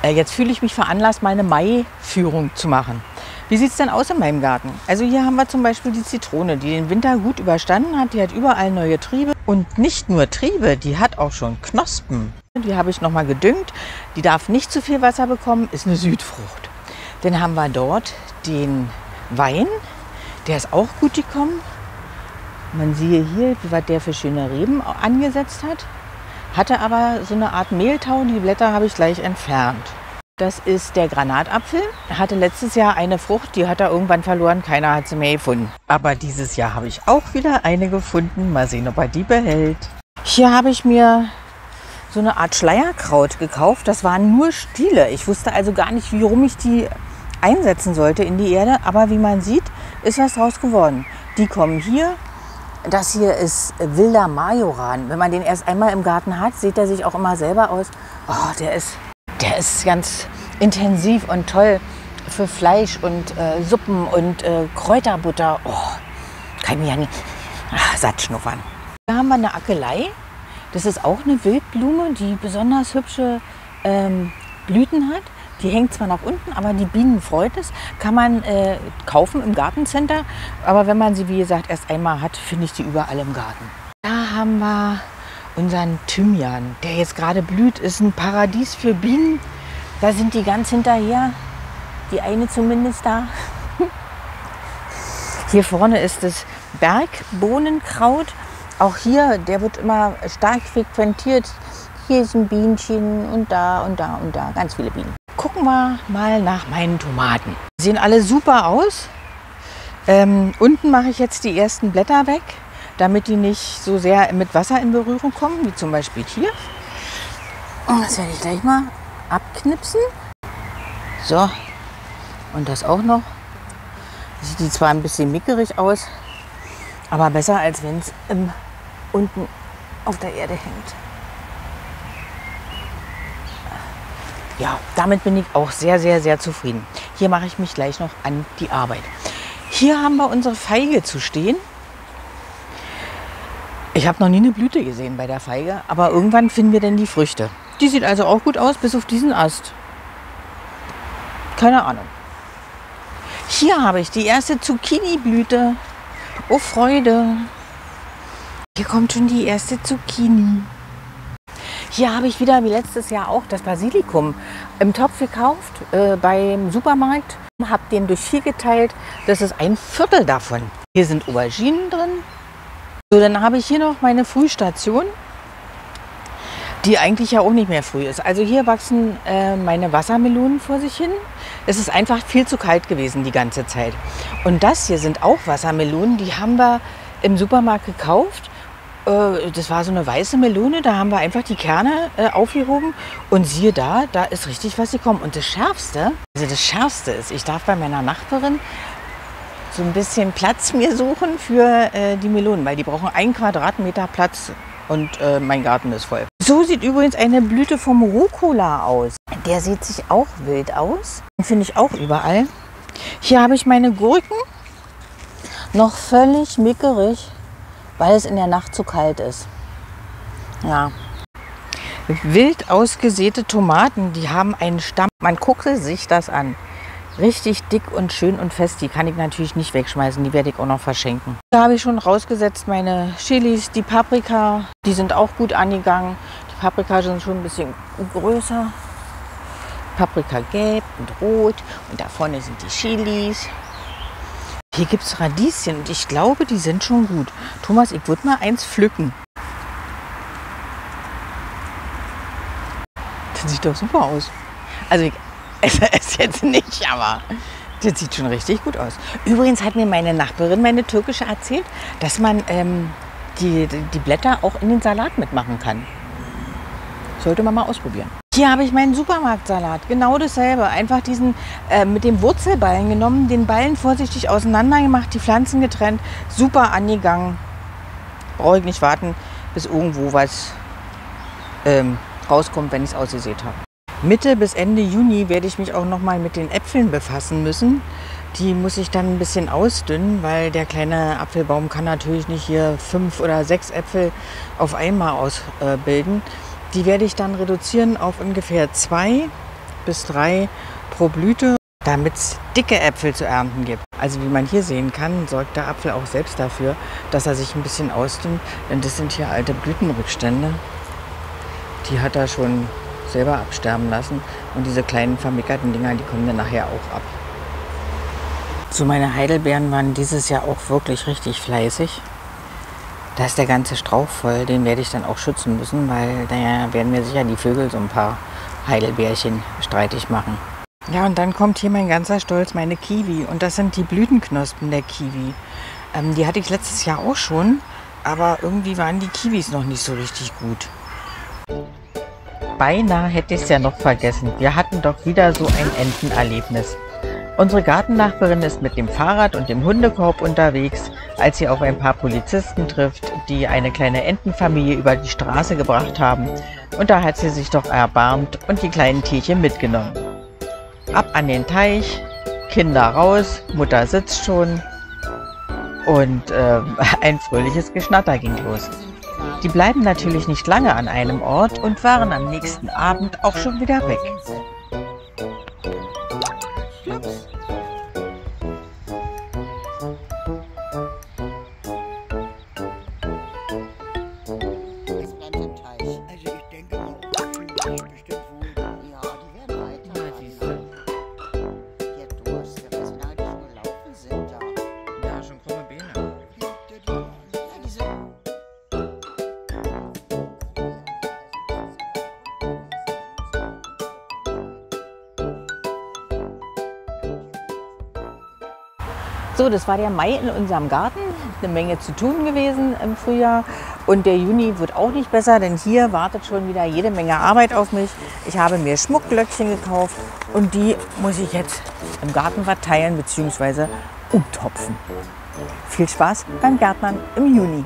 Jetzt fühle ich mich veranlasst, mal eine Mai-Führung zu machen. Wie sieht es denn aus in meinem Garten? Also hier haben wir zum Beispiel die Zitrone, die den Winter gut überstanden hat. Die hat überall neue Triebe. Und nicht nur Triebe, die hat auch schon Knospen. Die habe ich nochmal gedüngt. Die darf nicht zu viel Wasser bekommen, ist eine Südfrucht. Dann haben wir dort den Wein. Der ist auch gut gekommen. Man sieht hier, was der für schöne Reben angesetzt hat. Hatte aber so eine Art Mehltau, die Blätter habe ich gleich entfernt. Das ist der Granatapfel. Er hatte letztes Jahr eine Frucht, die hat er irgendwann verloren, keiner hat sie mehr gefunden. Aber dieses Jahr habe ich auch wieder eine gefunden. Mal sehen, ob er die behält. Hier habe ich mir so eine Art Schleierkraut gekauft. Das waren nur Stiele. Ich wusste also gar nicht, warum ich die einsetzen sollte in die Erde. Aber wie man sieht, ist was draus geworden. Die kommen hier. Das hier ist wilder Majoran. Wenn man den erst einmal im Garten hat, sieht er sich auch immer selber aus. Oh, der ist ganz intensiv und toll für Fleisch und Suppen und Kräuterbutter. Oh, kann ich mich ja nicht satt schnuppern. Da haben wir eine Akelei. Das ist auch eine Wildblume, die besonders hübsche Blüten hat. Die hängt zwar nach unten, aber die Bienen freut es. Kann man kaufen im Gartencenter. Aber wenn man sie, wie gesagt, erst einmal hat, finde ich die überall im Garten. Da haben wir unseren Thymian, der jetzt gerade blüht. Ist ein Paradies für Bienen. Da sind die ganz hinterher. Die eine zumindest da. Hier vorne ist das Bergbohnenkraut. Auch hier, der wird immer stark frequentiert. Hier ist ein Bienchen und da und da und da. Ganz viele Bienen. Gucken wir mal nach meinen Tomaten. Die sehen alle super aus. Unten mache ich jetzt die ersten Blätter weg, damit die nicht so sehr mit Wasser in Berührung kommen, wie zum Beispiel hier. Und das werde ich gleich mal abknipsen. So, und das auch noch. Das sieht zwar ein bisschen mickerig aus, aber besser, als wenn es unten auf der Erde hängt. Ja, damit bin ich auch sehr, sehr, sehr zufrieden. Hier mache ich mich gleich noch an die Arbeit. Hier haben wir unsere Feige zu stehen. Ich habe noch nie eine Blüte gesehen bei der Feige, aber irgendwann finden wir denn die Früchte. Die sieht also auch gut aus, bis auf diesen Ast. Keine Ahnung. Hier habe ich die erste Zucchini-Blüte. Oh Freude. Hier kommt schon die erste Zucchini. Hier habe ich wieder, wie letztes Jahr auch, das Basilikum im Topf gekauft beim Supermarkt. Habe den durch 4 geteilt. Das ist ein Viertel davon. Hier sind Auberginen drin. So, dann habe ich hier noch meine Frühstation, die eigentlich ja auch nicht mehr früh ist. Also hier wachsen meine Wassermelonen vor sich hin. Es ist einfach viel zu kalt gewesen die ganze Zeit. Und das hier sind auch Wassermelonen, die haben wir im Supermarkt gekauft. Das war so eine weiße Melone, da haben wir einfach die Kerne aufgehoben und siehe da, da ist richtig was gekommen. Und das Schärfste ist, ich darf bei meiner Nachbarin so ein bisschen Platz mir suchen für die Melonen, weil die brauchen 1 Quadratmeter Platz und mein Garten ist voll. So sieht übrigens eine Blüte vom Rucola aus. Der sieht sich auch wild aus, den finde ich auch überall. Hier habe ich meine Gurken, noch völlig mickerig, weil es in der Nacht zu kalt ist. Ja. Wild ausgesäte Tomaten, die haben einen Stamm. Man gucke sich das an. Richtig dick und schön und fest. Die kann ich natürlich nicht wegschmeißen. Die werde ich auch noch verschenken. Da habe ich schon rausgesetzt meine Chilis, die Paprika. Die sind auch gut angegangen. Die Paprika sind schon ein bisschen größer. Paprika gelb und rot. Und da vorne sind die Chilis. Hier gibt es Radieschen und ich glaube, die sind schon gut. Thomas, ich würde mal eins pflücken. Das sieht doch super aus. Also ich esse es jetzt nicht, aber das sieht schon richtig gut aus. Übrigens hat mir meine Nachbarin, meine türkische, erzählt, dass man die Blätter auch in den Salat mitmachen kann. Sollte man mal ausprobieren. Hier habe ich meinen Supermarktsalat, genau dasselbe. Einfach diesen mit dem Wurzelballen genommen, den Ballen vorsichtig auseinander gemacht, die Pflanzen getrennt, super angegangen. Brauche ich nicht warten, bis irgendwo was rauskommt, wenn ich es ausgesät habe. Mitte bis Ende Juni werde ich mich auch noch mal mit den Äpfeln befassen müssen. Die muss ich dann ein bisschen ausdünnen, weil der kleine Apfelbaum kann natürlich nicht hier 5 oder 6 Äpfel auf einmal ausbilden. Die werde ich dann reduzieren auf ungefähr 2 bis 3 pro Blüte, damit es dicke Äpfel zu ernten gibt. Also wie man hier sehen kann, sorgt der Apfel auch selbst dafür, dass er sich ein bisschen ausdünnt. Denn das sind hier alte Blütenrückstände. Die hat er schon selber absterben lassen. Und diese kleinen vermickerten Dinger, die kommen dann nachher auch ab. So, meine Heidelbeeren waren dieses Jahr auch wirklich richtig fleißig. Da ist der ganze Strauch voll, den werde ich dann auch schützen müssen, weil da werden mir sicher die Vögel so ein paar Heidelbeerchen streitig machen. Ja, und dann kommt hier mein ganzer Stolz, meine Kiwi. Und das sind die Blütenknospen der Kiwi. Die hatte ich letztes Jahr auch schon, aber irgendwie waren die Kiwis noch nicht so richtig gut. Beinahe hätte ich es ja noch vergessen. Wir hatten doch wieder so ein Entenerlebnis. Unsere Gartennachbarin ist mit dem Fahrrad und dem Hundekorb unterwegs, als sie auf ein paar Polizisten trifft, die eine kleine Entenfamilie über die Straße gebracht haben. Und da hat sie sich doch erbarmt und die kleinen Tierchen mitgenommen. Ab an den Teich, Kinder raus, Mutter sitzt schon und ein fröhliches Geschnatter ging los. Die bleiben natürlich nicht lange an einem Ort und waren am nächsten Abend auch schon wieder weg. So, das war der Mai in unserem Garten. Eine Menge zu tun gewesen im Frühjahr. Und der Juni wird auch nicht besser, denn hier wartet schon wieder jede Menge Arbeit auf mich. Ich habe mir Schmuckglöckchen gekauft und die muss ich jetzt im Garten verteilen bzw. umtopfen. Viel Spaß beim Gärtnern im Juni.